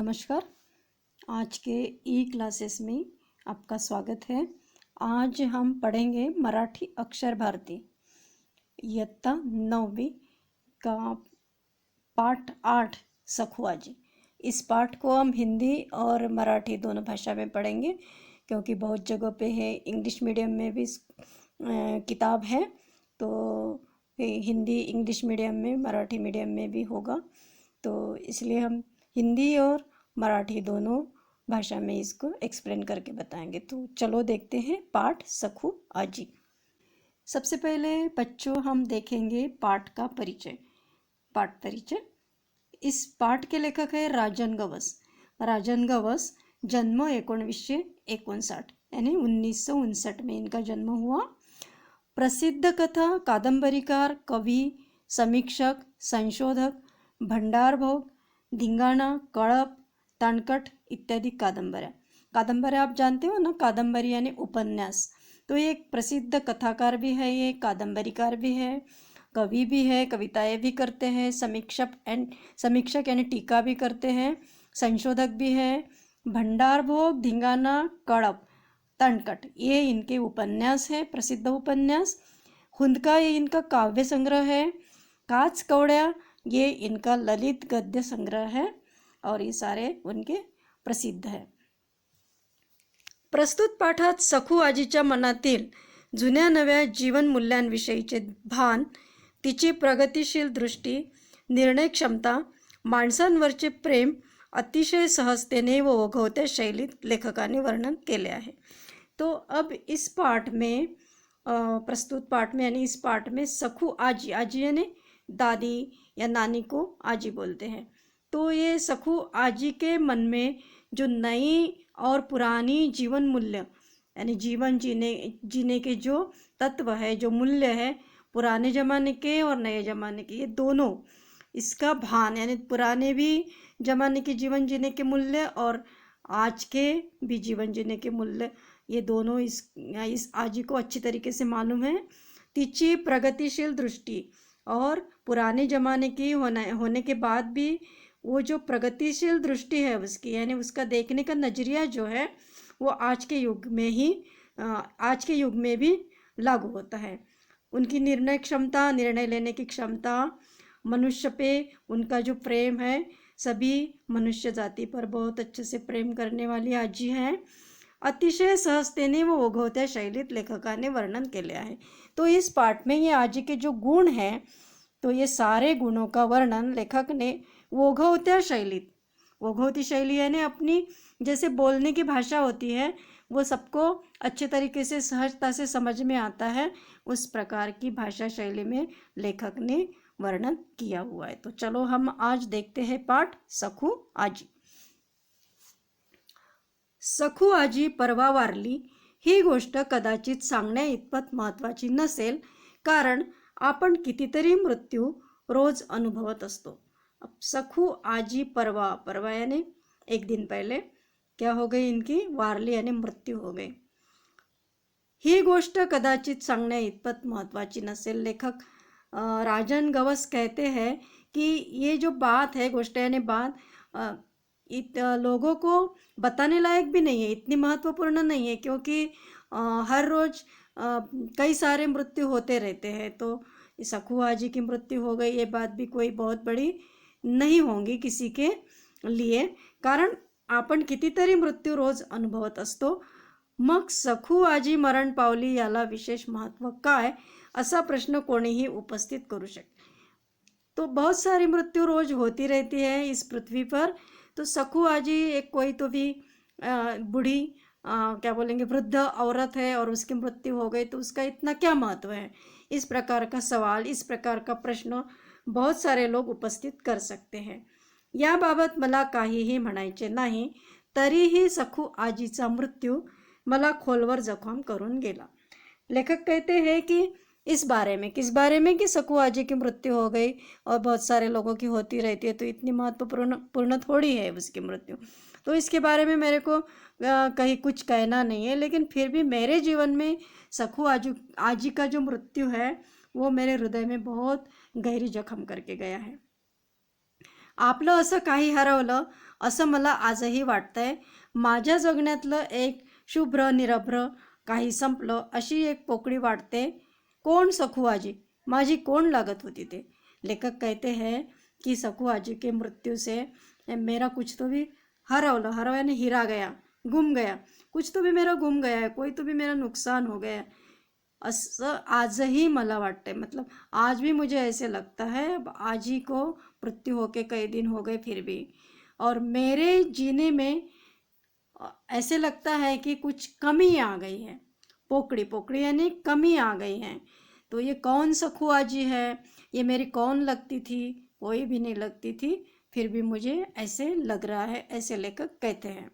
नमस्कार। आज के E classes में आपका स्वागत है। आज हम पढ़ेंगे मराठी अक्षर भारती इयत्ता 9वीं का पाठ 8 सखुआजी। इस पाठ को हम हिंदी और मराठी दोनों भाषा में पढ़ेंगे, क्योंकि बहुत जगह पे है इंग्लिश मीडियम में भी किताब है, तो हिंदी इंग्लिश मीडियम में मराठी मीडियम में भी होगा, तो इसलिए हम हिंदी और मराठी दोनों भाषा में इसको एक्सप्लेन करके बताएंगे। तो चलो देखते हैं पाठ सखु आजी। सबसे पहले बच्चों हम देखेंगे पाठ का परिचय। पाठ परिचय। इस पाठ के लेखक है राजन गवस। राजन गवस जन्म 1959 यानी 1959 में इनका जन्म हुआ। प्रसिद्ध कथा, कादंबरीकार, कवि, समीक्षक, संशोधक, भंडारभोग, धिंगाणा, कळप, तणकट इत्यादि कादंबऱ्या आप जानते हो ना, कादंबरी यानी उपन्यास। तो ये एक प्रसिद्ध कथाकार भी है, ये कादंबरीकार भी है, कवि भी है, कविताएं भी करते हैं, समीक्षक यानी टीका भी करते हैं, संशोधक भी है। भंडारभोग, धिंगाणा, कळप, तणकट ये इनके उपन्यास है, प्रसिद्ध उपन्यास। हुंदका ये इनका काव्य संग्रह है। काच कवड्या ये इनका ललित गद्य संग्रह है, और ये सारे उनके प्रसिद्ध है। प्रस्तुत पाठात सखू आजीच्या मनातील जुन्या नव्या जीवन मूल्यांविषयीचे भान, तिची प्रगतिशील दृष्टी, निर्णय क्षमता, माणसांवरचे प्रेम अतिशय सहजतेने व ओघवत्या शैलीत लेखकाने वर्णन केले आहे। तो अब इस पाठ में प्रस्तुत पाठ में यानी इस पाठ में सखू आजी, आजी यानी दादी या नानी को आजी बोलते हैं। तो ये सखू आजी के मन में जो नई और पुरानी जीवन मूल्य यानी जीवन जीने के जो तत्व है, जो मूल्य है, पुराने ज़माने के और नए ज़माने के, ये दोनों इसका भान यानी पुराने भी ज़माने के जीवन जीने के मूल्य और आज के भी जीवन जीने के मूल्य, ये दोनों इस आजी को अच्छी तरीके से मालूम है। तिची प्रगतिशील दृष्टि, और पुराने ज़माने की होने के बाद भी वो जो प्रगतिशील दृष्टि है उसकी, यानी उसका देखने का नज़रिया जो है वो आज के युग में भी लागू होता है। उनकी निर्णय क्षमता, निर्णय लेने की क्षमता, मनुष्य पे उनका जो प्रेम है, सभी मनुष्य जाति पर बहुत अच्छे से प्रेम करने वाली आजी हैं। अतिशय सहजतेने व ओघवत्या शैलीत लेखकाने वर्णन केले आहे। तो इस पाठ में ये आजी के जो गुण हैं, तो ये सारे गुणों का वर्णन लेखक ने ओघवत्या शैलीत, ओघवती शैली यानी अपनी जैसे बोलने की भाषा होती है, वो सबको अच्छे तरीके से सहजता से समझ में आता है, उस प्रकार की भाषा शैली में लेखक ने वर्णन किया हुआ है। तो चलो हम आज देखते हैं पाठ सखू आजी। सखू आजी परवा वारली ही गोष्ट कदाचित सांगण्या इतपत महत्त्वाची नसेल, कारण आपण कितीतरी मृत्यू रोज अनुभवत असतो। अब सखू आजी परवा यानी एक दिन पहले क्या हो गई, इनकी वारली यानी मृत्यु हो गई। ही गोष्ट कदाचित सांगण्या इतपत महत्त्वाची नसेल। लेखक राजन गवस कहते हैं कि ये जो बात है, गोष्ट यानी बात, लोगों को बताने लायक भी नहीं है, इतनी महत्वपूर्ण नहीं है, क्योंकि हर रोज़ कई सारे मृत्यु होते रहते हैं। तो सखू आजी की मृत्यु हो गई, ये बात भी कोई बहुत बड़ी नहीं होंगी किसी के लिए, कारण आपण कितीतरी मृत्यू रोज अनुभवत असतो। मग सखू आजी मरण पावली याला विशेष महत्त्व काय, असा प्रश्न कोणीही उपस्थित करू शकते। तो बहुत सारी मृत्यु रोज होती रहती है इस पृथ्वी पर, तो सखू आजी एक कोई तो भी बूढ़ी क्या बोलेंगे, वृद्ध औरत है और उसकी मृत्यु हो गई, तो उसका इतना क्या महत्व है। इस प्रकार का सवाल, इस प्रकार का प्रश्न बहुत सारे लोग उपस्थित कर सकते हैं। याबाबत मला काहीही म्हणायचे नाही, तरीही सखू आजीचा मृत्यू मला खोलवर जखम करून गेला। लेखक कहते हैं कि इस बारे में, किस बारे में, कि सखू आजी की मृत्यु हो गई और बहुत सारे लोगों की होती रहती है, तो इतनी महत्वपूर्ण थोड़ी है उसकी मृत्यु। तो इसके बारे में मेरे को कहीं कुछ कहना नहीं है, लेकिन फिर भी मेरे जीवन में सखू आजी का जो मृत्यु है वो मेरे हृदय में बहुत गहरी जखम करके गया है। आपलं असं काही हरवलं असं मला आजही वाटतंय. माझ्या जगण्यातलं एक शुभ्र निरभ्र काही संपलं अशी एक पोकळी वाटते. कौन सखू आजी, माझी कौन लागत होती ते. लेखक कहते हैं कि सखू आजी के मृत्यु से मेरा कुछ तो भी हरवलं यानी हिरा गया, गुम गया, कुछ तो भी मेरा गुम गया है, कोई तो भी मेरा नुकसान हो गया है, असं आजही मला वाटते. मतलब आज भी मुझे ऐसे लगता है. आज ही को मृत्यु होके कई दिन हो गए फिर भी, और मेरे जीने में ऐसे लगता है कि कुछ कमी आ गई है. पोकड़ी पोकड़ी यानी कमी आ गई है. तो ये कौन सखू आजी है, ये मेरी कौन लगती थी, कोई भी नहीं लगती थी, फिर भी मुझे ऐसे लग रहा है, ऐसे लेखक कहते हैं.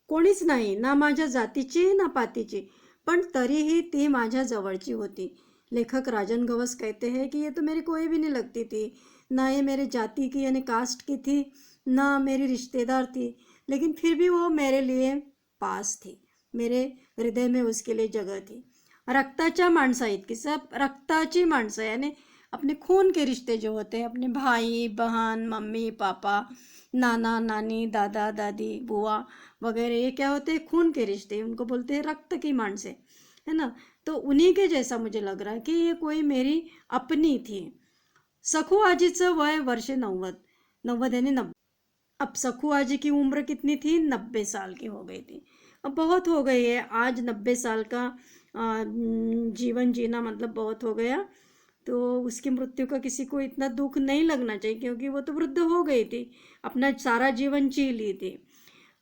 कोणीच नाही, ना माझ्या जातीची ना पातीची, पण तरीही ती माझ्या जवळची होती. लेखक राजन गवस कहते हैं कि ये तो मेरी कोई भी नहीं लगती थी, ना ये मेरी जाति की यानी कास्ट की थी, ना मेरी रिश्तेदार थी, लेकिन फिर भी वो मेरे लिए पास थी, मेरे हृदय में उसके लिए जगह थी. रक्ताच्या माणसा इतकी, सब रक्ताची माणसं यानी अपने खून के रिश्ते जो होते हैं, अपने भाई बहन मम्मी पापा नाना नानी दादा दादी बुआ वगैरह, ये क्या होते हैं, खून के रिश्ते, उनको बोलते हैं रक्त की माणसे, है ना. तो उन्हीं के जैसा मुझे लग रहा है कि ये कोई मेरी अपनी थी. सखू आजीचं वय वर्षे 90 यानी 90. अब सखू आजी की उम्र कितनी थी, 90 साल की हो गई थी. अब बहुत हो गई है, आज 90 साल का जीवन जीना मतलब बहुत हो गया. तो उसकी मृत्यु का किसी को इतना दुख नहीं लगना चाहिए, क्योंकि वो तो वृद्ध हो गई थी, अपना सारा जीवन जी ली थी.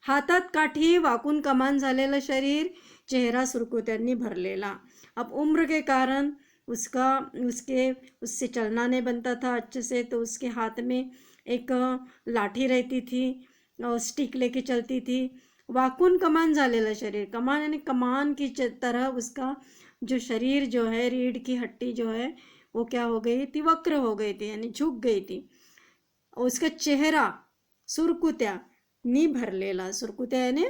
हातात काठी, वाकून कमान झालेलं शरीर, चेहरा सुरकुत्यांनी भरलेला. अब उम्र के कारण उससे चलना नहीं बनता था अच्छे से, तो उसके हाथ में एक लाठी रहती थी और स्टिक लेके चलती थी. वाकून कमान झालेलं शरीर, कमान यानी कमान की तरह उसका जो शरीर जो है, रीढ़ की हड्डी जो है वो क्या हो गई थी, वक्र हो गई थी यानी झुक गई थी. उसका चेहरा सुरकुत्या नी भरलेला, सुरकुत्या यानी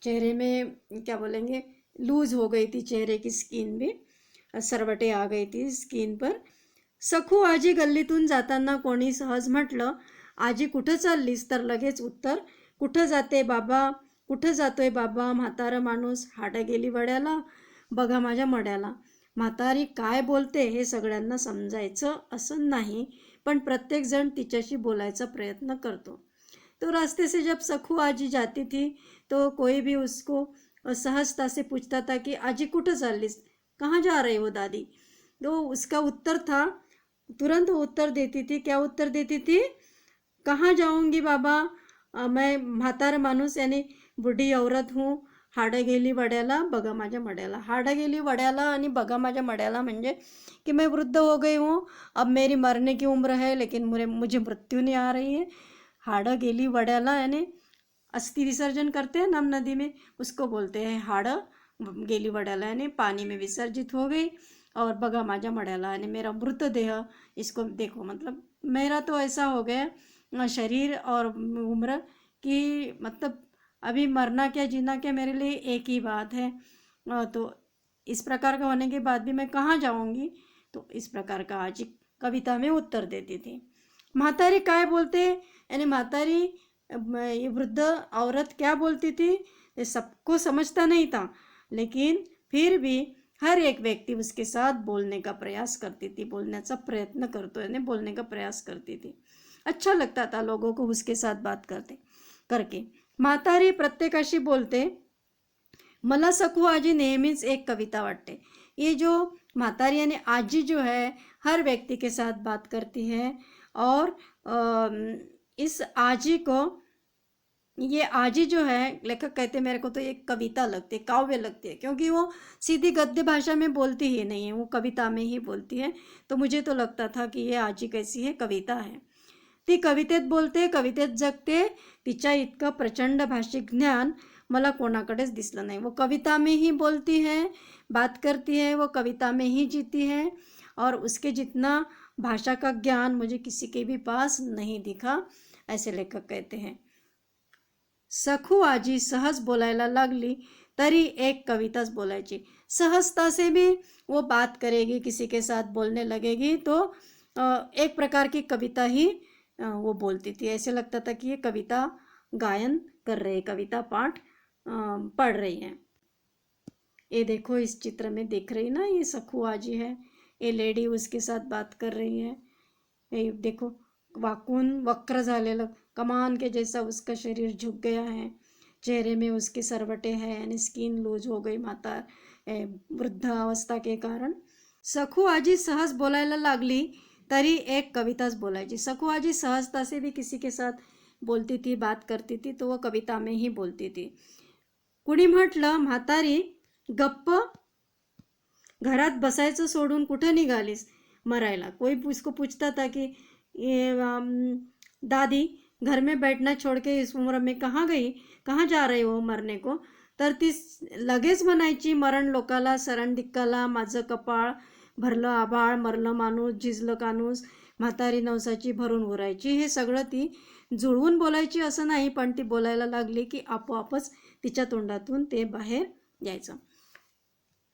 चेहरे में क्या बोलेंगे, लूज हो गई थी चेहरे की स्किन भी, सरवटे आ गई थी स्किन पर. सखू आजी गल्लीतून जाताना कोणी सहज म्हटलं, आजी कुठं चाललीस, तर लगेच उत्तर, कुठं जाते बाबा, कुठं जातोय बाबा, म्हातारं माणूस, हाडं गेली वड्याला, बघा माझ्या मड्याला. म्हातारी काय बोलते हे सगळ्यांना समजायचं असं नाही, पण प्रत्येकजण तिच्याशी बोलायचा प्रयत्न करतो. तो रास्ते से जब सखू आजी जाती थी तो कोई भी उसको सहजता से पूछता था कि आजी कुठं चाललीस, कहाँ जा रही हो दादी. तो उसका उत्तर था, तुरंत उत्तर देती थी. क्या उत्तर देती थी, कहाँ जाऊंगी बाबा, मैं म्हातार माणूस यानी बुढ़ी औरत हूँ, हाडं गेली वड्याला, बघा माझ्या मड्याला. हाडं गेली वड्याला आणि बघा माझ्या मड्याला म्हणजे कि मैं वृद्ध हो गई हूँ, अब मेरी मरने की उम्र है, लेकिन मुझे मृत्यु नहीं आ रही है. हाडं गेली वड्याला यानी अस्थि विसर्जन करते हैं ना हम नदी में, उसको बोलते हैं हाडं गेली वड्याला, यानी पानी में विसर्जित हो गई. और बघा माझ्या मड्याला यानी मेरा मृतदेह, इसको देखो, मतलब मेरा तो ऐसा हो गया शरीर और उम्र कि मतलब अभी मरना क्या जीना क्या मेरे लिए एक ही बात है. तो इस प्रकार का होने के बाद भी मैं कहाँ जाऊँगी. तो इस प्रकार का आज कविता में उत्तर देती थी. म्हातारी काय बोलते यानी म्हातारी, ये वृद्ध औरत क्या बोलती थी ये सबको समझता नहीं था, लेकिन फिर भी हर एक व्यक्ति उसके साथ बोलने का प्रयास करती थी, बोलण्याचा प्रयत्न करतो यानी बोलने का प्रयास करती थी. अच्छा लगता था लोगों को उसके साथ बात करके. म्हातारी प्रत्येकाशी बोलते. मला सखू आजी नेहमीच एक कविता वाटते. ये जो म्हातारी यानी आजी जो है हर व्यक्ति के साथ बात करती है, और इस आजी को, ये आजी जो है, लेखक कहते मेरे को तो एक कविता लगती है, काव्य लगती है, क्योंकि वो सीधी गद्य भाषा में बोलती ही नहीं है, वो कविता में ही बोलती है. तो मुझे तो लगता था कि ये आजी कैसी है, कविता है. ती कवितेत बोलते, कवितेत जगते, तिच्या इतकं प्रचंड भाषिक ज्ञान मला कोणाकडेच दिसलं नाही. वो कविता में ही बोलती है, बात करती है, वो कविता में ही जीती है, और उसके जितना भाषा का ज्ञान मुझे किसी के भी पास नहीं दिखा, ऐसे लेखक कहते हैं. सखू आजी सहज बोलायला लागली तरी एक कविताच बोलायची. सहजता से भी वो बात करेगी, किसी के साथ बोलने लगेगी तो एक प्रकार की कविता ही वो बोलती थी। ऐसे लगता था कि ये कविता गायन कर रहे, कविता पाठ पढ़ रही हैं। ये देखो, इस चित्र में दिख रही ना, ये सखू आजी है, ये लेडी उसके साथ बात कर रही है। ये देखो, वाकून वक्र झालेलं कमान के जैसा उसका शरीर झुक गया है, चेहरे में उसके सरवटे हैं, यानी स्किन लूज हो गई माता वृद्धावस्था के कारण। सखू आजी सहज बोलायला लागली तरी एक कविताच बोलायची। सखू आजी सहजता से भी किसी के साथ बोलती थी, बात करती थी, तो वो कविता में ही बोलती थी। कुणी म्हटलं, म्हातारी गप्प घरात बसायचं सोडून कुठं निघालीस मरायला। कोई उसको पूछता था कि ये दादी घर में बैठना छोड़ के इस उम्र में कहाँ गई, कहाँ जा रही हो मरने को। तर ती लगेच म्हणायची, मरण लोकाला शरण दिक्काला, माझं कपाळ भरलं आभाळ, मरलं माणूस, झिजलं कानूस, म्हातारी नवसाची भरून उरायची. हे सगळं ती जुळवून बोलायची असं नाही, पण ती बोलायला लागली की आपोआपच तिच्या तोंडातून ते बाहेर यायचं।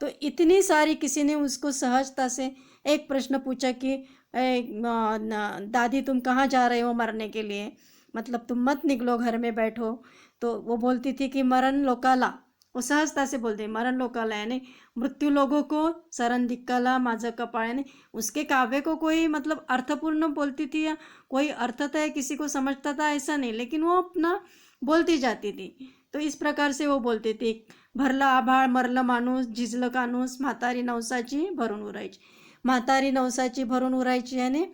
तो इतनी सारी, किसी ने उसको सहजता से एक प्रश्न पूछा कि दादी तुम कहाँ जा रहे हो मरने के लिए, मतलब तुम मत निकलो, घर में बैठो। तो वो बोलती थी कि मरण लोकाला, वो सहजता से बोलते मरण लोकाला, यानी मृत्यु लोगों को, शरण दिक्काला, माझं कपाळ, यानी उसके काव्य को कोई मतलब अर्थपूर्ण बोलती थी या कोई अर्थ था, किसी को समझता था ऐसा नहीं, लेकिन वो अपना बोलती जाती थी। तो इस प्रकार से वो बोलती थी, भरलं आभाळ, मरलं माणूस, झिजलं कानूस, म्हातारी नवसाची भरून उरायची। म्हातारी नवसाची भरून उरायची यानी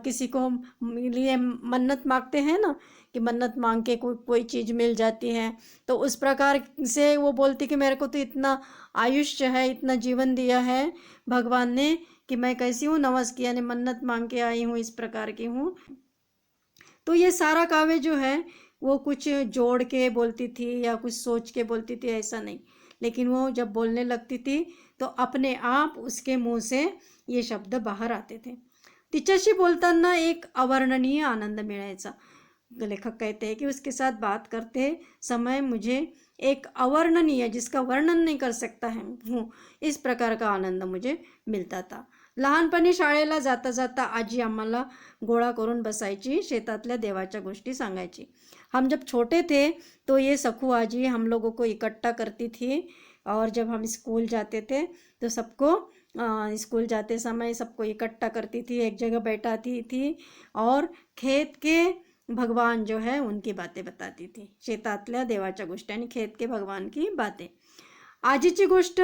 किसी को लिए मन्नत मांगते हैं ना, कि मन्नत मांग के कोई चीज़ मिल जाती है, तो उस प्रकार से वो बोलती कि मेरे को तो इतना आयुष्य है, इतना जीवन दिया है भगवान ने कि मैं कैसी हूँ, नवस की यानी मन्नत मांग के आई हूँ, इस प्रकार की हूँ। तो ये सारा काव्य जो है वो कुछ जोड़ के बोलती थी या कुछ सोच के बोलती थी, ऐसा नहीं, लेकिन वो जब बोलने लगती थी तो अपने आप उसके मुंह से ये शब्द बाहर आते थे। तिच्याशी बोलताना एक अवर्णनीय आनंद मिळायचा। लेखक कहते हैं कि उसके साथ बात करते समय मुझे एक अवर्णनीय, जिसका वर्णन नहीं कर सकता है हूँ, इस प्रकार का आनंद मुझे मिलता था। लहानपणी शाळेला जाता जाता आजी आम्हाला गोळा करून बसायची, शेतातल्या देवाच्या गोष्टी सांगायची। हम जब छोटे थे तो ये सखू आजी हम लोगों को इकट्ठा करती थी, और जब हम स्कूल जाते थे तो सबको स्कूल जाते समय सबको इकट्ठा करती थी, एक जगह बैठाती थी और खेत के भगवान जो है उनकी बातें बताती थी, शेतातल्या देवाच्या गोष्टी आणि खेत के भगवान की बातें। आजीची गोष्ट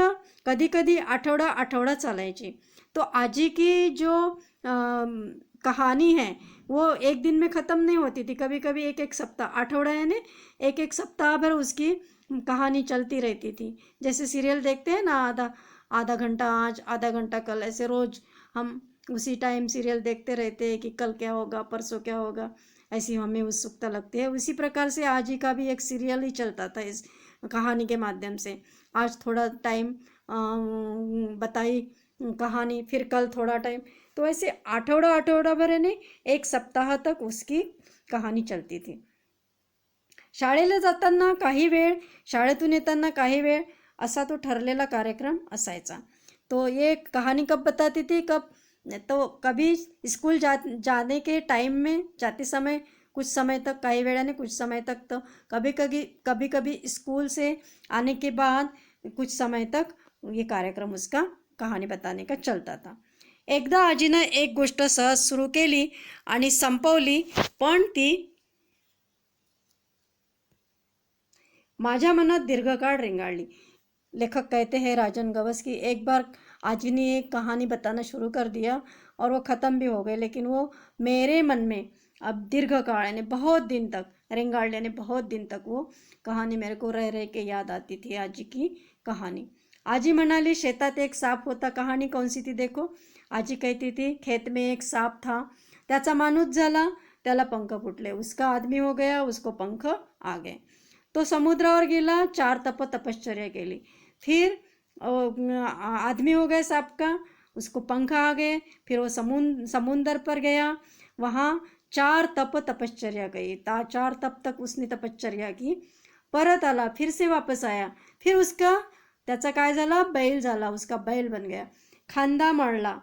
कधी कधी आठवडा आठवडा चालायची। तो आजी की जो कहानी है वो एक दिन में ख़त्म नहीं होती थी, कभी कभी एक एक सप्ताह, आठवड़ा यानी एक एक सप्ताह भर उसकी कहानी चलती रहती थी। जैसे सीरियल देखते हैं ना, आधा आधा घंटा आज, आधा घंटा कल, ऐसे रोज़ हम उसी टाइम सीरियल देखते रहते हैं कि कल क्या होगा, परसों क्या होगा, ऐसी हमें उत्सुकता लगती है। उसी प्रकार से आज ही का भी एक सीरियल ही चलता था इस कहानी के माध्यम से। आज थोड़ा टाइम बताई कहानी, फिर कल थोड़ा टाइम, तो ऐसे आठवडा आठवडा भर यानी एक सप्ताह तक उसकी कहानी चलती थी। शाळेला जाताना काही वेळ, शाळेतून येताना काही वेळ, असा तो ठरलेला कार्यक्रम असायचा। तो ये कहानी कब बताती थी, कब तो कभी स्कूल जाने के टाइम में, जाते समय कुछ समय तक, कई वेळा ने कुछ समय तक, तो कभी कभी स्कूल से आने के बाद कुछ समय तक ये कार्यक्रम उसका कहानी बताने का चलता था। एकदा आजीनं एक गोष्ट सहज सुरू केली आणि संपवली, पण ती माझ्या मनात दीर्घकाळ रेंगाळली। लेखक कहते हैं राजन गवस की एक बार आजी ने एक कहानी बताना शुरू कर दिया और वो ख़त्म भी हो गई, लेकिन वो मेरे मन में अब दीर्घकाल यानी बहुत दिन तक, रेंगाड़ यानी बहुत दिन तक वो कहानी मेरे को रह रह के याद आती थी, आजी की कहानी। आजी म्हणाली, शेतात एक सांप होता। कहानी कौन सी थी देखो। आजी कहती थी, खेत में एक सांप था, त्याचा माणूस झाला, त्याला पंख फुटले, उसका आदमी हो गया, उसको पंख आ गए। तो समुद्रावर गेला, 4 तपश्चर्या केली, फिर आदमी हो गया सांप का, उसको पंख आ गए, फिर वो समुंदर पर गया, वहाँ 4 तपश्चर्या की, 4 तप तक उसने तपश्चर्या की, परत आला, फिर से वापस आया, फिर उसका त्याचा काय झाला, बैल झाला, उसका बैल बन गया। खांदा मळला,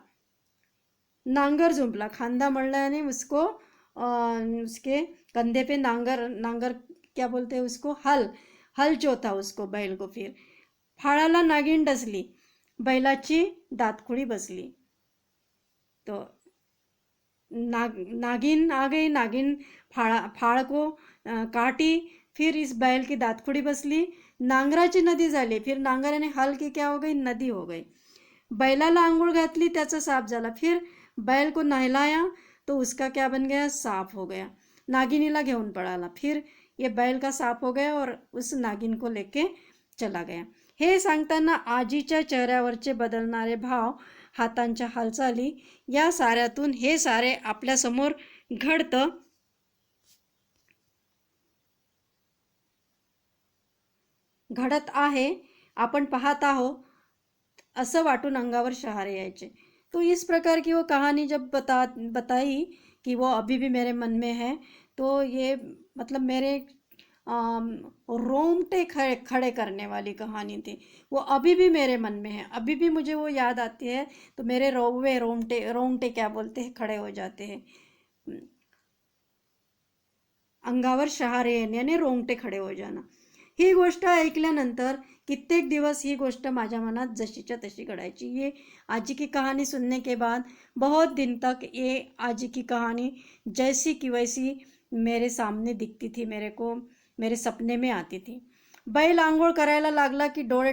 नांगर जुंपला, खांदा मळला यानी उसको उसके कंधे पे नांगर, नांगर क्या बोलते हैं उसको, हल, हल जोता उसको, बैल को। फिर फाळाला नागिन डसली, बैलाची दातखुळी बसली। तो नागिन आ गई, नागिन फाड़ को काटी, फिर इस बैल की दातखुड़ी बसली, नांगराची नदी झाली, फिर नांगराने हल की क्या हो गई, नदी हो गई। बैलाला आंघोळ घातली, त्याचा साप झाला, फिर बैल को नहलाया तो उसका क्या बन गया, सांप हो गया। नागिनीला घेऊन पळाला, फिर ये बैल का सांप हो गया और उस नागिन को लेके चला गया। हे सांगताना आजीच्या चेहऱ्यावरचे बदलणारे भाव, हातांच्या हालचाली, या साऱ्यातून हे सारे आपल्यासमोर घडतं घडत आहे, आपण पाहत आहोत, असं वाटून अंगावर शहारे यायचे। तो इस प्रकार की वो कहानी जब बताई कि वो अभी भी मेरे मन में है, तो ये मतलब मेरे रोंगटे खड़े करने वाली कहानी थी। वो अभी भी मेरे मन में है, अभी भी मुझे वो याद आती है तो मेरे रोंगटे रोंगटे क्या बोलते हैं, खड़े हो जाते हैं। अंगावर शहारे येणे आणि रोंगटे खडे हो जाणं। ही गोष्ट ऐकल्यानंतर कित्येक दिवस ही गोष्ट माझ्या मनात जशीच्या तशी घडायची। ये आजी की कहानी सुनने के बाद बहुत दिन तक ये आजी की कहानी जैसी की वैसी मेरे सामने दिखती थी, मेरे को मेरे सपने में आती थी। बैल आंघोळ करायला लागला की डोळे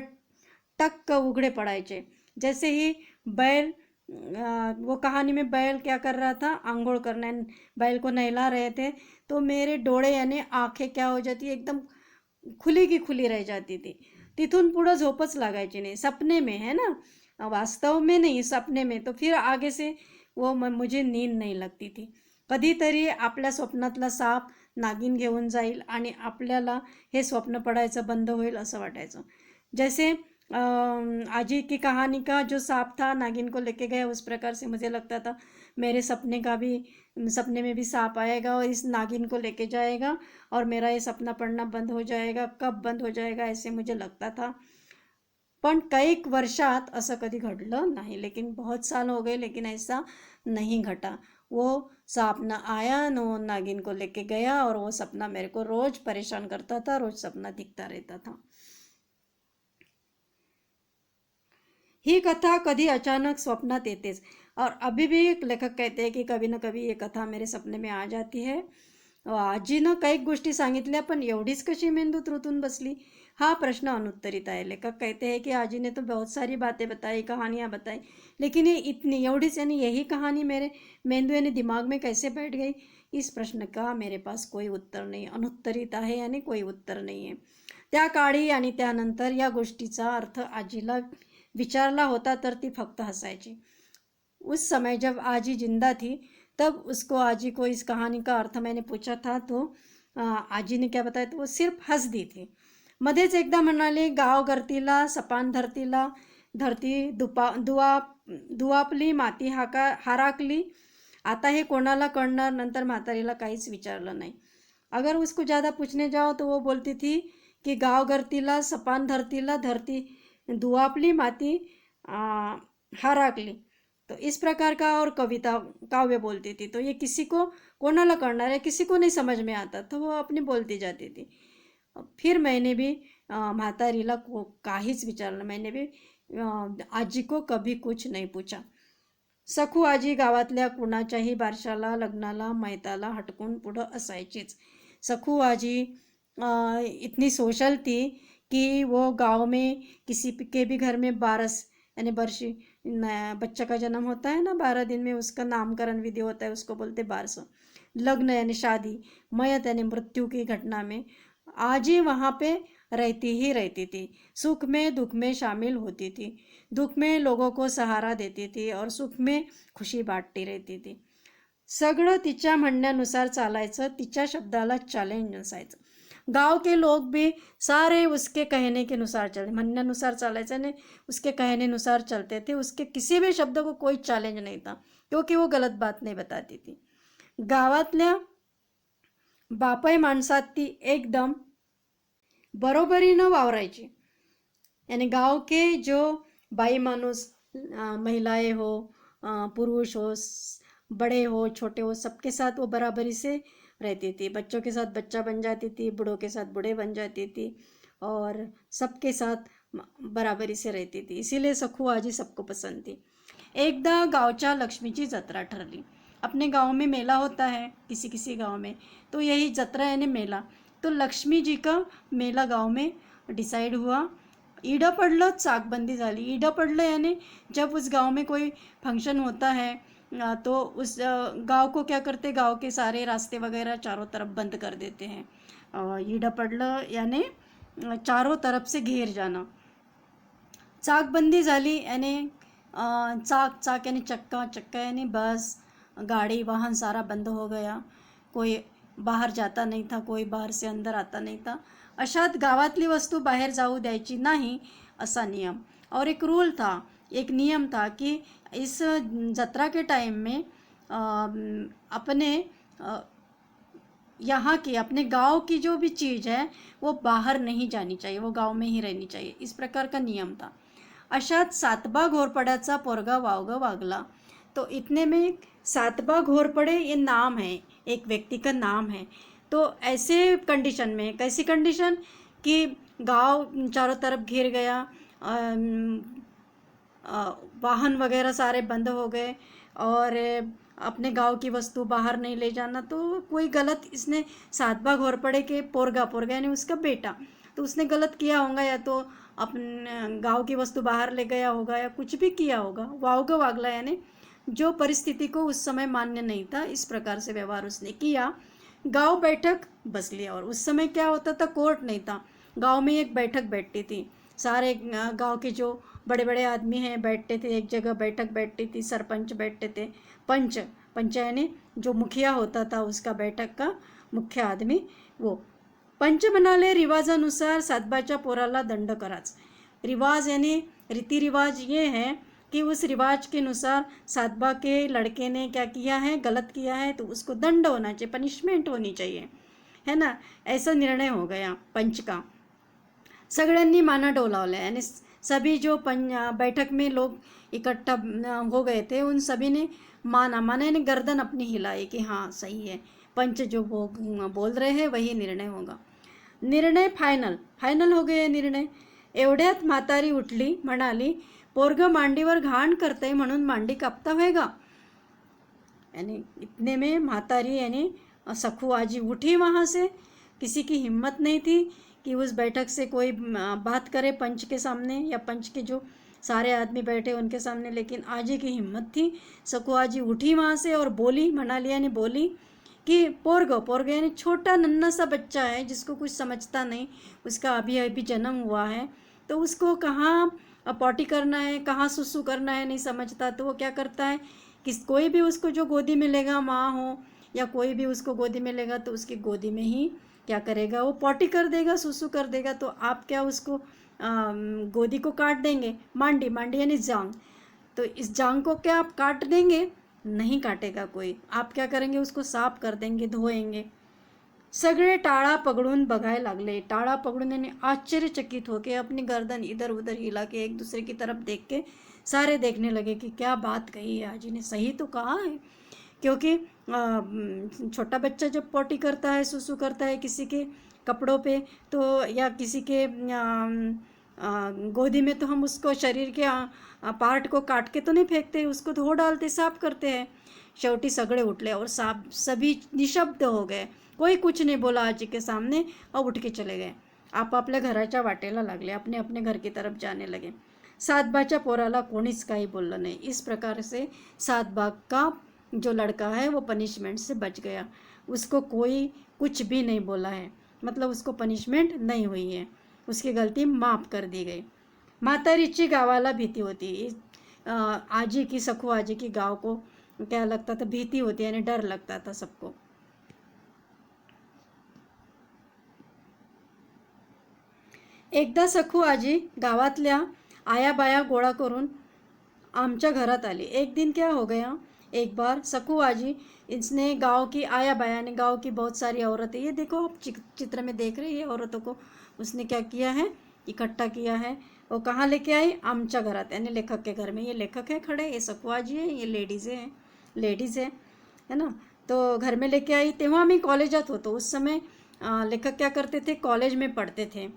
टक्क उघडे पड़ायचे। जैसे ही बैल वो कहानी में बैल क्या कर रहा था, आंघोळ करने, बैल को नहला रहे थे, तो मेरे डोळे यानी आंखें क्या हो जाती, एकदम खुली की खुली रह जाती थी। तिथून पुढं झोपच लागायची नाही, सपने में है ना, वास्तव में नहीं, सपने में। तो फिर आगे से वो मुझे नींद नहीं लगती थी। कधीतरी आपल्या स्वप्नातला साप नागिन घेऊन जाईल आणि आपल्याला हे स्वप्न पडायचं बंद होईल असं वाटायचं। जैसे आजी की कहानी का जो सांप था नागिन को लेके गया, उस प्रकार से मुझे लगता था मेरे सपने में भी सांप आएगा और इस नागिन को लेके जाएगा और मेरा ये सपना पड़ना बंद हो जाएगा। कब बंद हो जाएगा ऐसे मुझे लगता था, पण कई वर्षात असं कधी घडलं नहीं। लेकिन बहुत साल हो गए, लेकिन ऐसा नहीं घटा। वो सांप न आया न वो नागिन को लेके गया, और वो सपना मेरे को रोज परेशान करता था, रोज सपना दिखता रहता था। ही कथा कभी अचानक स्वप्नात येतेच, और अभी भी लेखक कहते हैं कि कभी ना कभी ये कथा मेरे सपने में आ जाती है। आजीनं काही गोष्टी सांगितल्या, पण एवढीच कशी मेंदूत रुतून बसली, हा प्रश्न अनुत्तरित आहे। लेखक कहते हैं कि आजी ने तो बहुत सारी बातें बताई, कहानियाँ बताई, लेकिन ये इतनी एवढीच यानी यही कहानी मेरे मेंदू यानी दिमाग में कैसे बैठ गई, इस प्रश्न का मेरे पास कोई उत्तर नहीं, अनुत्तरित आहे यानी कोई उत्तर नहीं है। त्या काळी आणि त्यानंतर या गोष्टीचा अर्थ आजीला विचारला होता तर ती फक्त हसायची। उस समय जब आजी जिंदा थी तब उसको आजी को इस कहानी का अर्थ मैंने पूछा था, तो आजी ने क्या बताया, तो वो सिर्फ हंस दी थी। मध्येच एकदा म्हणाले, गाव गर्तीला सपान धरतीला, धरती दुआपली, माती हाराकली। आता हे कोणाला कळणार, नंतर म्हातारीला काहीच विचारलं नाही। अगर उसको ज़्यादा पूछने जाओ तो वो बोलती थी कि गाव गर्तीला सपान धरतीला, धरती दुआपली, माती हाराकली। तो इस प्रकार का और कविता काव्य बोलती थी। तो ये किसी को कोणाला करणार है, किसी को नहीं समझ में आता, तो वो अपनी बोलती जाती थी। फिर मैंने भी म्हातारीला काहीच विचारलं, मैंने भी आजी को कभी कुछ नहीं पूछा। सखू आजी गावातल्या कुणाच्याही बारशाला, लग्नाला, मैताला हटकून पुढं असायचीच। सखू आजी इतनी सोशल थी कि वो गांव में किसी के भी घर में बारस यानी बरसी, बच्चा का जन्म होता है ना, 12 दिन में उसका नामकरण विधि होता है, उसको बोलते बारस। लग्न यानी शादी, मयत यानी मृत्यु की घटना में आज ही वहाँ पे रहती थी। सुख में दुख में शामिल होती थी, दुख में लोगों को सहारा देती थी और सुख में खुशी बांटती रहती थी। सगळं तिच्या म्हणण्यानुसार चालायचं, तिच्या शब्दाला चॅलेंज नसायचं। गांव के लोग भी सारे उसके कहने के अनुसार चलते, म्हणण्यानुसार चालायचं नहीं, उसके कहने अनुसार चलते थे। उसके किसी भी शब्द को कोई चैलेंज नहीं था, क्योंकि वो गलत बात नहीं बताती थी। गावातल्या बापय माणसात ती एकदम बरोबरीनं वावरायची। यानी गांव के जो बाई मानुस, महिलाएं हो, पुरुष हो, बड़े हो छोटे हो, सबके साथ वो बराबरी से रहती थी। बच्चों के साथ बच्चा बन जाती थी, बूढ़ों के साथ बूढ़े बन जाती थी, और सबके साथ बराबरी से रहती थी। इसीलिए सखू आजी सबको पसंद थी। एकदा गावच्या लक्ष्मीची जत्रा ठरली। अपने गांव में मेला होता है किसी किसी गांव में, तो यही जत्रा यानी मेला। तो लक्ष्मी जी का मेला गांव में डिसाइड हुआ। ईडं पडलं, चाकबंदी झाली। ईडं पडलं यानी जब उस गांव में कोई फंक्शन होता है, तो उस गांव को क्या करते, गांव के सारे रास्ते वगैरह चारों तरफ बंद कर देते हैं। ईडं पडलं यानी चारों तरफ से घेर जाना। चाकबंदी झाली यानी चाक यानी चक्का, चक्का यानी बस, गाड़ी, वाहन सारा बंद हो गया। कोई बाहेर जाता नाही था, कोई बाहेर से अंदर आता नहीं था। अशात गावातली वस्तू बाहेर जाऊ द्यायची नाही असा नियम। और एक रूल था, एक नियम था कि इस जत्रा के टाइम में अपने यहाँ की, अपने गांव की जो भी चीज़ है वो बाहर नहीं जानी चाहिए, वो गांव में ही रहनी चाहिए। इस प्रकार का नियम था। अशात सातबा घोरपड्याचा पोरगा वावग वागला। तो इतने में सातबा घोरपड़े ये नाम है, एक व्यक्ति का नाम है। तो ऐसे कंडीशन में, कैसी कंडीशन कि गांव चारों तरफ घिर गया, वाहन वगैरह सारे बंद हो गए, और अपने गांव की वस्तु बाहर नहीं ले जाना। तो कोई गलत, इसने सातबा घोरपड़े के पोरगा यानी उसका बेटा, तो उसने गलत किया होगा, या तो अपने गांव की वस्तु बाहर ले गया होगा, या कुछ भी किया होगा। वावग वागला यानी जो परिस्थिति को उस समय मान्य नहीं था, इस प्रकार से व्यवहार उसने किया। गांव बैठक बस लिया। और उस समय क्या होता था, कोर्ट नहीं था, गांव में एक बैठक बैठती थी। सारे गांव के जो बड़े बड़े आदमी हैं बैठते थे, एक जगह बैठक बैठती थी, सरपंच बैठते थे, पंच यानी जो मुखिया होता था उसका, बैठक का मुख्य आदमी वो। पंच म्हणाले, रिवाजानुसार सातबाच्या पोराला दंड कराच। रिवाज यानी रीति रिवाज ये है कि उस रिवाज के अनुसार सातबा के लड़के ने क्या किया है, गलत किया है, तो उसको दंड होना चाहिए, पनिशमेंट होनी चाहिए, है ना। ऐसा निर्णय हो गया पंच का। सगळ्यांनी माना डोलावला, यानी सभी जो बैठक में लोग इकट्ठा हो गए थे, उन सभी ने माना यानी गर्दन अपनी हिलाई कि हाँ सही है, पंच जो बोल रहे हैं वही निर्णय होगा। निर्णय फायनल हो गए निर्णय। एवढ्यात म्हातारी उठली, म्हणाली, पोरग मांडीवर घाण करते म्हणून मांडी कापता होएगा। यानी इतने में म्हातारी यानी सखू आजी उठी वहाँ से। किसी की हिम्मत नहीं थी कि उस बैठक से कोई बात करे पंच के सामने, या पंच के जो सारे आदमी बैठे उनके सामने, लेकिन आजी की हिम्मत थी। सखू आजी उठी वहाँ से और बोली, म्हणाली यानी बोली कि पोरग यानी छोटा नन्हा सा बच्चा है जिसको कुछ समझता नहीं, उसका अभी अभी जन्म हुआ है, तो उसको कहाँ पॉटी करना है, कहाँ सुसु करना है नहीं समझता। तो वो क्या करता है कि कोई भी उसको जो गोदी में लेगा, माँ हो या कोई भी उसको गोदी में लेगा, तो उसकी गोदी में ही क्या करेगा, वो पॉटी कर देगा, सुसु कर देगा। तो आप क्या उसको गोदी को काट देंगे, मांडी यानी जांग, तो इस जांग को क्या आप काट देंगे, नहीं काटेगा कोई। आप क्या करेंगे, उसको साफ कर देंगे, धोएंगे। सगळे टाळा पगड़ून बघायला लागले। टाळा पगड़ून यानी आश्चर्यचकित होके अपनी गर्दन इधर उधर हिला के एक दूसरे की तरफ देख के सारे देखने लगे कि क्या बात कही है आजी ने, सही तो कहा है। क्योंकि छोटा बच्चा जब पॉटी करता है, सुसु करता है किसी के कपड़ों पे, तो या किसी के गोदी में, तो हम उसको शरीर के पार्ट को काट के तो नहीं फेंकते, उसको धो डालते, साफ करते हैं। शेवटी सगळे उठले और सभी निशब्द हो गए, कोई कुछ नहीं बोला आजी के सामने, और उठ के चले गए। आपापल्या घराच्या वाटेला लागले, अपने अपने घर की तरफ जाने लगे। सातबाच्या पोराला कोणीच काही बोललं नाही। इस प्रकार से सातबा का जो लड़का है वो पनिशमेंट से बच गया, उसको कोई कुछ भी नहीं बोला है, मतलब उसको पनिशमेंट नहीं हुई है, उसकी गलती माफ़ कर दी गई। म्हातारीची गावाला भीती होती। आजी की, सखू आजी की गांव को क्या लगता था, भीती होती, यानी डर लगता था सबको। एकदा सखू आजी गावातल्या आया बाया गोळा करून आमच्या घरात आली। एक दिन क्या हो गया, एक बार सखू आजी, इसने गांव की आया बाया ने, गांव की बहुत सारी औरतें, ये देखो आप चित्र में देख रहे हैं, ये औरतों को उसने क्या किया है, इकट्ठा किया है, वो कहाँ लेके आई, आमच्या घरात, यानी लेखक के घर में। ये लेखक है खड़े, ये सखुआ जी है, ये लेडीज़ है ना। तो घर में लेके आई, तेव्हा मी कॉलेजात होतो उस समय। लेखक क्या करते थे, कॉलेज में पढ़ते थे।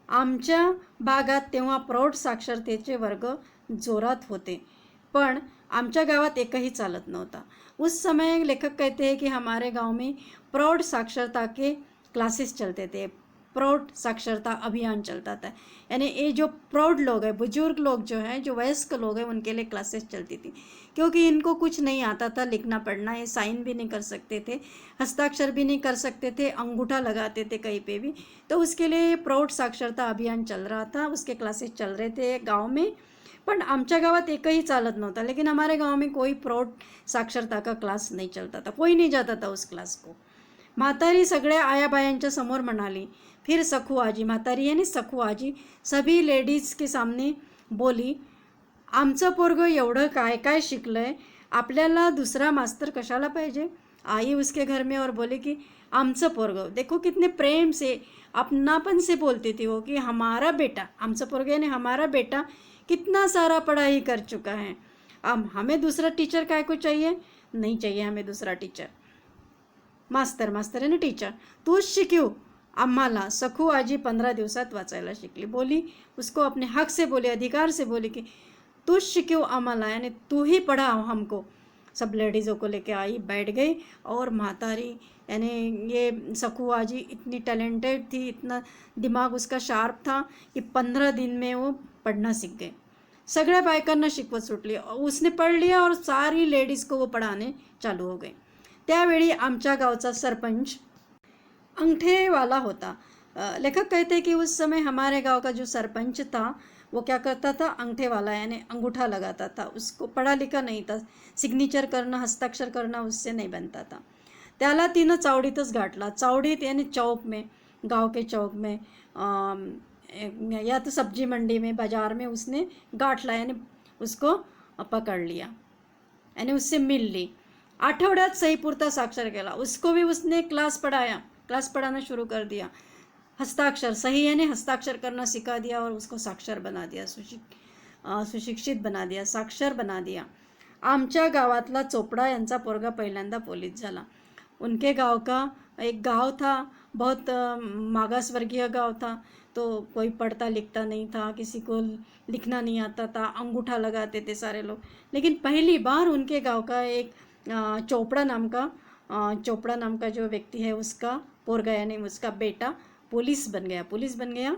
आमच्या भागात तेव्हा प्रौढ साक्षरतेचे वर्ग जोरात होते, पण आमच्या गावात एकही चालत नव्हता। उस समय लेखक कहते हैं कि हमारे गांव में प्रौढ़ साक्षरता के क्लासेस चलते थे, प्रौढ़ साक्षरता अभियान चलता था। यानी ये जो प्रौढ़ लोग हैं, बुजुर्ग लोग जो हैं, जो वयस्क लोग हैं, उनके लिए क्लासेस चलती थी, क्योंकि इनको कुछ नहीं आता था लिखना पढ़ना, ये साइन भी नहीं कर सकते थे, हस्ताक्षर भी नहीं कर सकते थे, अंगूठा लगाते थे कहीं पे भी। तो उसके लिए प्रौढ़ साक्षरता अभियान चल रहा था, उसके क्लासेस चल रहे थे गाँव में। पण आमच्या गावात एकही चालत नव्हता, लेकिन हमारे गांव में कोई प्रौढ़ साक्षरता का क्लास नहीं चलता था, कोई नहीं जाता था उस क्लास को। म्हातारी सगळ्या आयाबायांच्या समोर म्हणाली, फिर सखू आजी, म्हातारी यानी सखू आजी, सभी लेडीज के सामने बोली, आमचं पोरगं एवढं काय काय शिकलंय, आपल्याला दुसरा मास्तर कशाला पाहिजे। आई उसके घर में और बोले कि आमचं पोरगं, देखो कितने प्रेम से अपनापन से बोलती थी वो कि हमारा बेटा, आमचं पोरगं यानी हमारा बेटा कितना सारा पढ़ाई कर चुका है, अब हमें दूसरा टीचर काय को चाहिए, नहीं चाहिए हमें दूसरा टीचर। मास्तर यानी टीचर, तूच शिकव आम्हाला। सखू आजी 15 दिवसात वाचायला शिकली, बोली उसको अपने हक से बोली, अधिकार से बोली कि तूच शिकव आम्हाला, यानी तू ही पढ़ाओ हमको। सब लेडीज़ों को लेके आई, बैठ गई, और म्हातारी यानी ये सखू आजी इतनी टैलेंटेड थी, इतना दिमाग उसका शार्प था कि 15 दिन में वो पढ़ना सीख गए। सगळ्या बायकांना शिकवत सुटली, उसने पढ़ लिया और सारी लेडीज़ को वो पढ़ाने चालू हो गए। त्यावेळी आमच्या गावचा सरपंच अंगठे वाला होता। लेखक कहते हैं कि उस समय हमारे गांव का जो सरपंच था वो क्या करता था, अंगठे वाला यानी अंगूठा लगाता था, उसको पढ़ा लिखा नहीं था, सिग्नेचर करना, हस्ताक्षर करना उससे नहीं बनता था। त्याला तिनं चावडीतच गाठला, चावडीत यानी चौक में, गांव के चौक में, या तो सब्जी मंडी में, बाजार में उसने गाठ ला, यानी उसको पकड़ लिया, यानी उससे मिल ली। आठवड्यात सहीपुरता साक्षर केला, उसको भी उसने क्लास पढ़ाना शुरू कर दिया। हस्ताक्षर सही यानी हस्ताक्षर करना सिखा दिया और उसको साक्षर बना दिया, सुशिक्षित बना दिया, साक्षर बना दिया। आमच्या गावातला चोपडा यांचा पोरगा पहिल्यांदा पोलीस झाला। उनके गांव का एक गांव था, बहुत मागासवर्गीय गांव था, तो कोई पढ़ता लिखता नहीं था, किसी को लिखना नहीं आता था, अंगूठा लगाते थे सारे लोग। लेकिन पहली बार उनके गांव का एक चोपड़ा नाम का जो व्यक्ति है, उसका पोरगा यानी उसका बेटा पोलीस बन गया।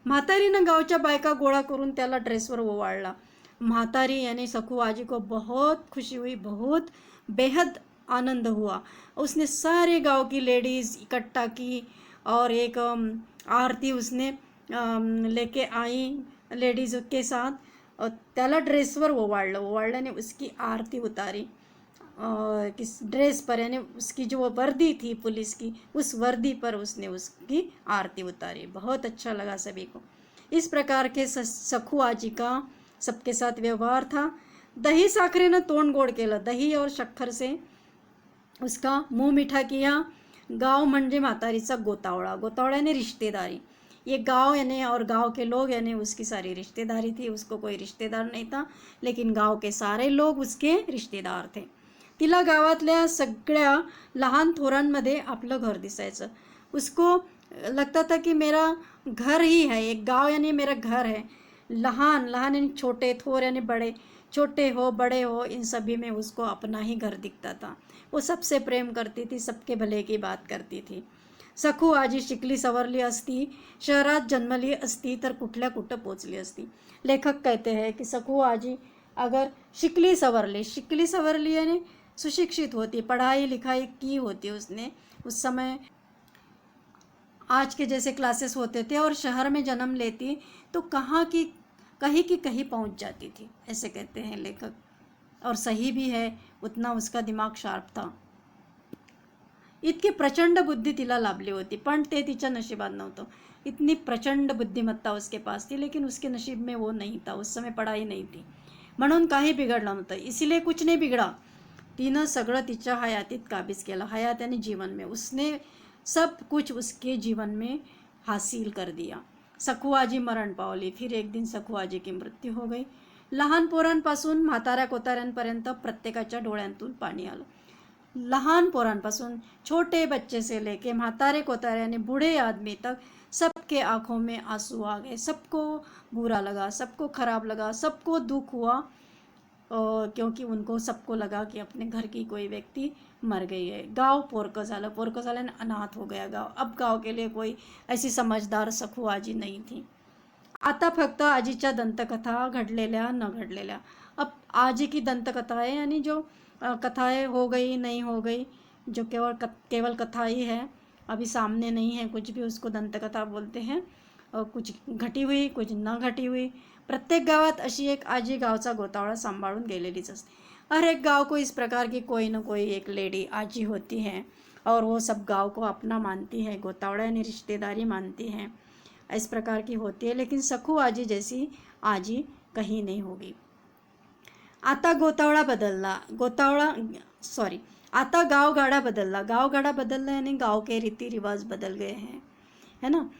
म्हातारीनं गावच्या बायका गोळा करून त्याला ड्रेसवर ओवाळला। म्हातारी यानी सखू आजी को बहुत खुशी हुई, बहुत बेहद आनंद हुआ। उसने सारे गांव की लेडीज़ इकट्ठा की और एक आरती उसने लेके आई लेडीज़ के साथ, और त्याला ड्रेसवर ओवाळल्याने उसकी आरती उतारी। किस ड्रेस पर, यानी उसकी जो वर्दी थी पुलिस की, उस वर्दी पर उसने उसकी आरती उतारी। बहुत अच्छा लगा सभी को। इस प्रकार के सखू आजी का सबके साथ व्यवहार था। दही साखरेनं तोंड गोड केलं, दही और शक्कर से उसका मुंह मीठा किया। गांव म्हणजे म्हातारीचा गोतावळा यानी रिश्तेदारी। ये गांव यानी और गांव के लोग यानी उसकी सारी रिश्तेदारी थी। उसको कोई रिश्तेदार नहीं था, लेकिन गांव के सारे लोग उसके रिश्तेदार थे। तिला गावातल्या सगळ्या लहान थोरांमध्ये आपलं घर दिसायचं। उसको लगता था कि मेरा घर ही है, एक गांव यानी मेरा घर है। लहान यानी छोटे, थोर यानी बड़े, छोटे हो बड़े हो, इन सभी में उसको अपना ही घर दिखता था। वो सबसे प्रेम करती थी, सबके भले की बात करती थी। सखू आजी शिकली सवरली असती, शहरात जन्मली असती तर कुठं पोचली असती। लेखक कहते हैं कि सखू आजी अगर शिकली सवरली यानी सुशिक्षित होती, पढ़ाई लिखाई की होती उसने, उस समय आज के जैसे क्लासेस होते थे, और शहर में जन्म लेती तो कहीं की कहीं पहुंच जाती थी, ऐसे कहते हैं लेखक। और सही भी है, उतना उसका दिमाग शार्प था। इतकी प्रचंड बुद्धी तिला लाभली होती, पण ते तिच्या नशिबात नव्हतं। इतनी प्रचंड बुद्धिमत्ता उसके पास थी, लेकिन उसके नसीब में वो नहीं था, उस समय पढ़ाई नहीं थी, म्हणून काही बिघडलं नव्हतं। इसीलिए कुछ नहीं बिगड़ा। तिनं सगळं तिच्या हयातीत काबीज केलं, हयात यानी जीवन में। उसने सब कुछ उसके जीवन में हासिल कर दिया। सखू आजी मरण पावली. फिर एक दिन सखू आजी की मृत्यू हो गई. लहान पोरांपासून म्हाताऱ्या कोताऱ्यांपर्यंत प्रत्येकाच्या डोळ्यांतून पाणी आलं. लहान पोरांपासून छोटे बच्चे से लेके म्हातारे कोतारे यानी बूढ़े आदमी तक सबके आंखों में आंसू आ गए. सबको बुरा लगा, सबको खराब लगा, सबको दुख हुआ, क्योंकि उनको सबको लगा कि अपने घर की कोई व्यक्ति मर गई है. गाव पोरकं झाल्याने अनाथ हो गया गाव. अब गाव के लिए कोई ऐसी समझदार सखू आजी नहीं थी. आता फक्त आजीच्या दंतकथा घडलेल्या न घडलेल्या. अब आजी की दंतकथा है, यानी जो कथाएं हो गई नहीं हो गई, जो केवल कथा ही है, अभी सामने नहीं है कुछ भी, उसको दंतकथा बोलते हैं. कुछ घटी हुई, कुछ न घटी हुई. प्रत्येक गावात अशी एक आजी गावचा गोतावळा सांभाळून गेलेलीच असते. हर एक गांव को इस प्रकार की कोई न कोई एक लेडी आजी होती है और वो सब गांव को अपना मानती है, गोतावड़ा यानी रिश्तेदारी मानती है. इस प्रकार की होती है, लेकिन सखू आजी जैसी आजी कहीं नहीं होगी. आता गोतावळा बदलला, आता गावगाड़ा बदलला यानी गांव के रीति रिवाज बदल गए हैं, है ना.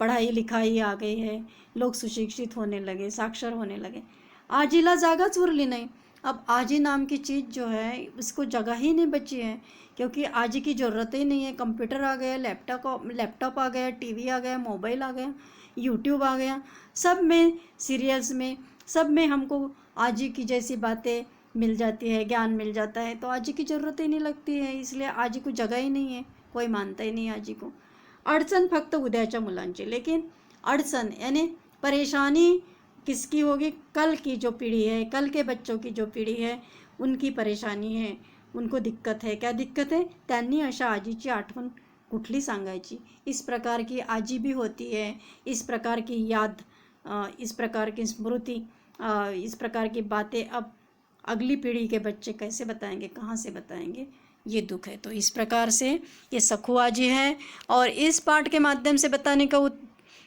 पढ़ाई लिखाई आ गई है, लोग सुशिक्षित होने लगे, साक्षर होने लगे. आजीला जागाच उरली नाही. अब आजी नाम की चीज़ जो है उसको जगह ही नहीं बची है, क्योंकि आजी की ज़रूरत ही नहीं है. कंप्यूटर आ गया, लैपटॉप आ गया, टीवी आ गया, मोबाइल आ गया, यूट्यूब आ गया. सब में सीरियल्स में सब में हमको आजी की जैसी बातें मिल जाती है, ज्ञान मिल जाता है. तो आजी की ज़रूरत ही नहीं लगती है, इसलिए आजी को जगह ही नहीं है, कोई मानता ही नहीं आजी को. अडचण फक्त उद्याच्या मुलांची. लेकिन अडचण यानी परेशानी किसकी होगी? कल की जो पीढ़ी है, कल के बच्चों की जो पीढ़ी है, उनकी परेशानी है, उनको दिक्कत है. क्या दिक्कत है? त्यांनी अशा आजीची आठवण कुठली सांगायची. इस प्रकार की आजी भी होती है, इस प्रकार की याद, इस प्रकार की स्मृति, इस प्रकार की बातें अब अगली पीढ़ी के बच्चे कैसे बताएंगे, कहाँ से बताएंगे? ये दुख है. तो इस प्रकार से ये सखू आजी है, और इस पाठ के माध्यम से बताने का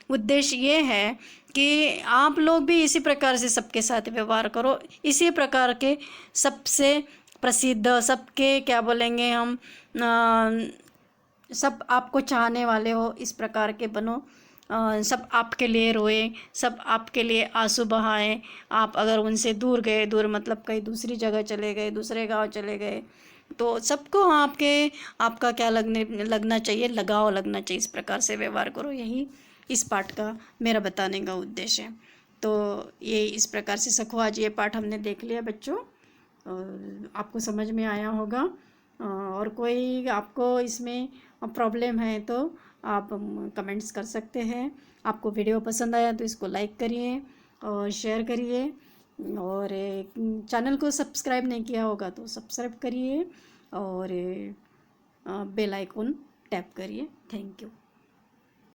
उद्देश्य ये है कि आप लोग भी इसी प्रकार से सबके साथ व्यवहार करो. इसी प्रकार के सबसे प्रसिद्ध, सबके क्या बोलेंगे हम, सब आपको चाहने वाले हो, इस प्रकार के बनो. सब आपके लिए रोए, सब आपके लिए आंसू बहाएं. आप अगर उनसे दूर गए, दूर मतलब कहीं दूसरी जगह चले गए, दूसरे गांव चले गए, तो सबको आपका क्या लगना चाहिए, लगाव लगना चाहिए. इस प्रकार से व्यवहार करो. यही इस पाठ का मेरा बताने का उद्देश्य है. तो ये इस प्रकार से सखू आजी ये पाठ हमने देख लिया बच्चों, आपको समझ में आया होगा. और कोई आपको इसमें प्रॉब्लम है तो आप कमेंट्स कर सकते हैं. आपको वीडियो पसंद आया तो इसको लाइक करिए और शेयर करिए, और चैनल को सब्सक्राइब नहीं किया होगा तो सब्सक्राइब करिए और बेल आइकन टैप करिए. Thank you.